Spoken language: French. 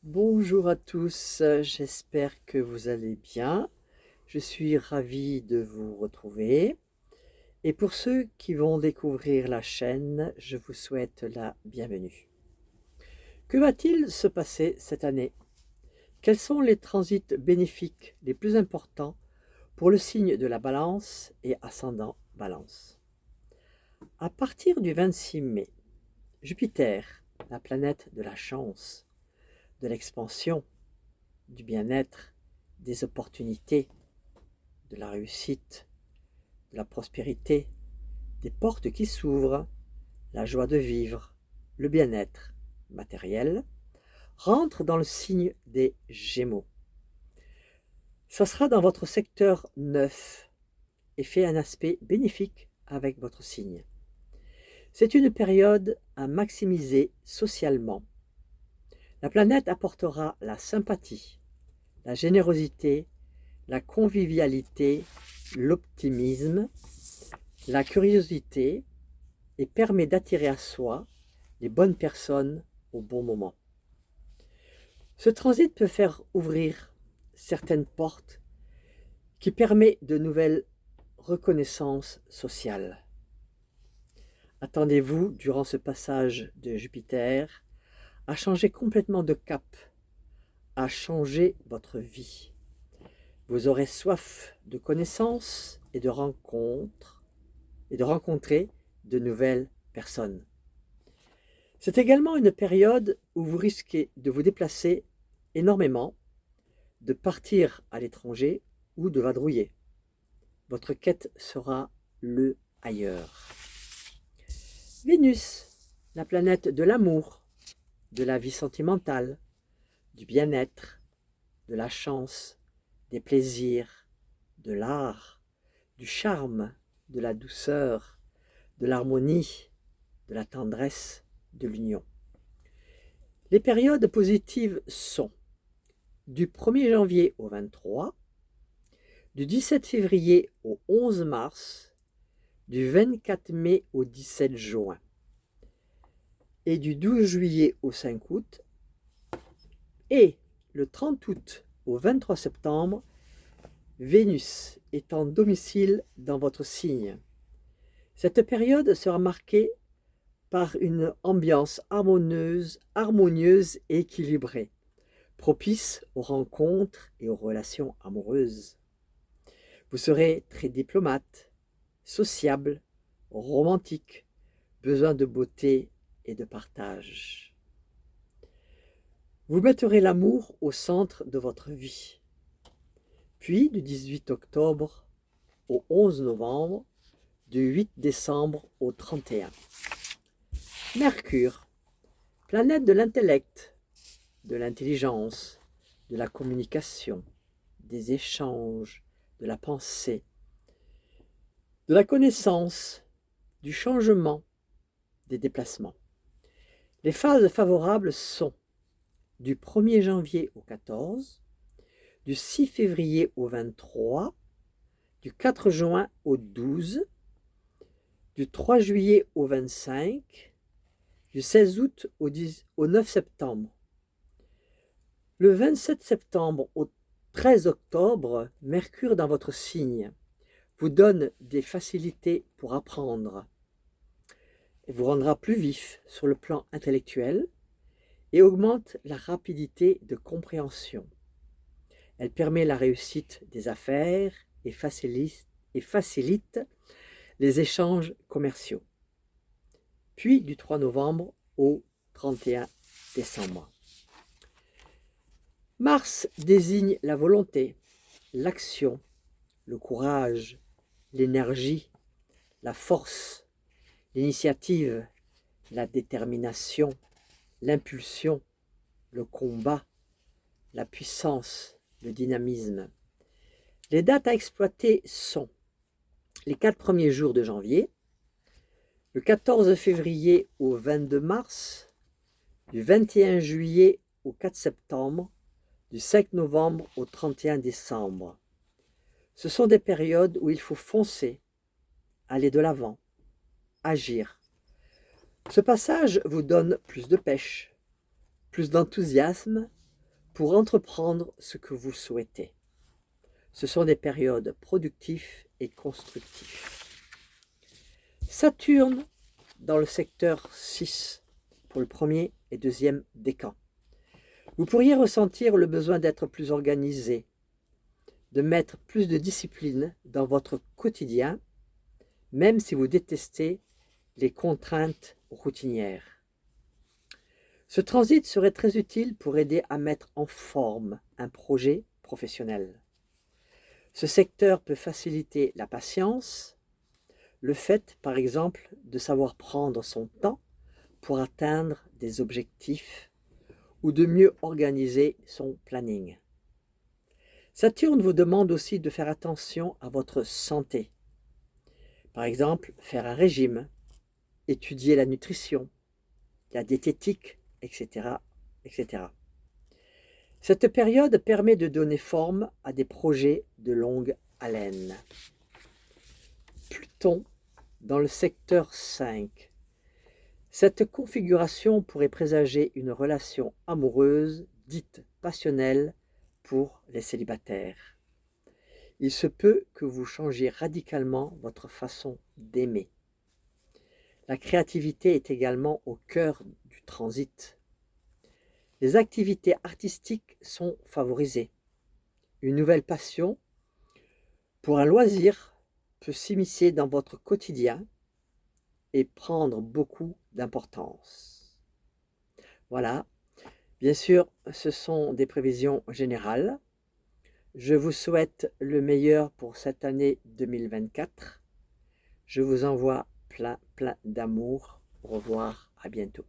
Bonjour à tous, j'espère que vous allez bien. Je suis ravi de vous retrouver. Et pour ceux qui vont découvrir la chaîne, je vous souhaite la bienvenue. Que va-t-il se passer cette année? Quels sont les transits bénéfiques les plus importants pour le signe de la Balance et ascendant Balance? À partir du 26 mai, Jupiter, la planète de la chance, de l'expansion, du bien-être, des opportunités, de la réussite, de la prospérité, des portes qui s'ouvrent, la joie de vivre, le bien-être matériel, rentre dans le signe des Gémeaux. Ça sera dans votre secteur 9 et fait un aspect bénéfique avec votre signe. C'est une période à maximiser socialement. La planète apportera la sympathie, la générosité, la convivialité, l'optimisme, la curiosité et permet d'attirer à soi les bonnes personnes au bon moment. Ce transit peut faire ouvrir certaines portes qui permet de nouvelles reconnaissances sociales. Attendez-vous, durant ce passage de Jupiter, à changer complètement de cap, à changer votre vie. Vous aurez soif de connaissances et de rencontres, et de rencontrer de nouvelles personnes. C'est également une période où vous risquez de vous déplacer énormément, de partir à l'étranger ou de vadrouiller. Votre quête sera le ailleurs. Vénus, la planète de l'amour, de la vie sentimentale, du bien-être, de la chance, des plaisirs, de l'art, du charme, de la douceur, de l'harmonie, de la tendresse, de l'union. Les périodes positives sont du 1er janvier au 23, du 17 février au 11 mars, du 24 mai au 17 juin et du 12 juillet au 5 août et le 30 août au 23 septembre, Vénus est en domicile dans votre signe. Cette période sera marquée par une ambiance harmonieuse et équilibrée, propice aux rencontres et aux relations amoureuses. Vous serez très diplomate, sociable, romantique, besoin de beauté et de partage. Vous mettrez l'amour au centre de votre vie. Puis, du 18 octobre au 11 novembre, du 8 décembre au 31. Mercure, planète de l'intellect, de l'intelligence, de la communication, des échanges, de la pensée, de la connaissance, du changement, des déplacements. Les phases favorables sont du 1er janvier au 14, du 6 février au 23, du 4 juin au 12, du 3 juillet au 25, du 16 août au 9 septembre. Le 27 septembre au 13 octobre, Mercure dans votre signe vous donne des facilités pour apprendre et vous rendra plus vif sur le plan intellectuel et augmente la rapidité de compréhension. Elle permet la réussite des affaires et facilite les échanges commerciaux. Puis du 3 novembre au 31 décembre. Mars désigne la volonté, l'action, le courage, l'énergie, la force, l'initiative, la détermination, l'impulsion, le combat, la puissance, le dynamisme. Les dates à exploiter sont les 4 premiers jours de janvier, le 14 février au 22 mars, du 21 juillet au 4 septembre, du 5 novembre au 31 décembre. Ce sont des périodes où il faut foncer, aller de l'avant, agir. Ce passage vous donne plus de pêche, plus d'enthousiasme, pour entreprendre ce que vous souhaitez. Ce sont des périodes productives et constructives. Saturne dans le secteur 6 pour le premier et deuxième décan. Vous pourriez ressentir le besoin d'être plus organisé, de mettre plus de discipline dans votre quotidien, même si vous détestez les contraintes routinières. Ce transit serait très utile pour aider à mettre en forme un projet professionnel. Ce secteur peut faciliter la patience, le fait, par exemple, de savoir prendre son temps pour atteindre des objectifs ou de mieux organiser son planning. Saturne vous demande aussi de faire attention à votre santé. Par exemple, faire un régime, étudier la nutrition, la diététique, etc., etc. Cette période permet de donner forme à des projets de longue haleine. Pluton dans le secteur 5. Cette configuration pourrait présager une relation amoureuse dite passionnelle pour les célibataires. Il se peut que vous changiez radicalement votre façon d'aimer. La créativité est également au cœur du transit. Les activités artistiques sont favorisées. Une nouvelle passion pour un loisir peut s'immiscer dans votre quotidien et prendre beaucoup d'importance. Voilà, bien sûr, ce sont des prévisions générales. Je vous souhaite le meilleur pour cette année 2024. Je vous envoie plein d'amour. Au revoir, à bientôt.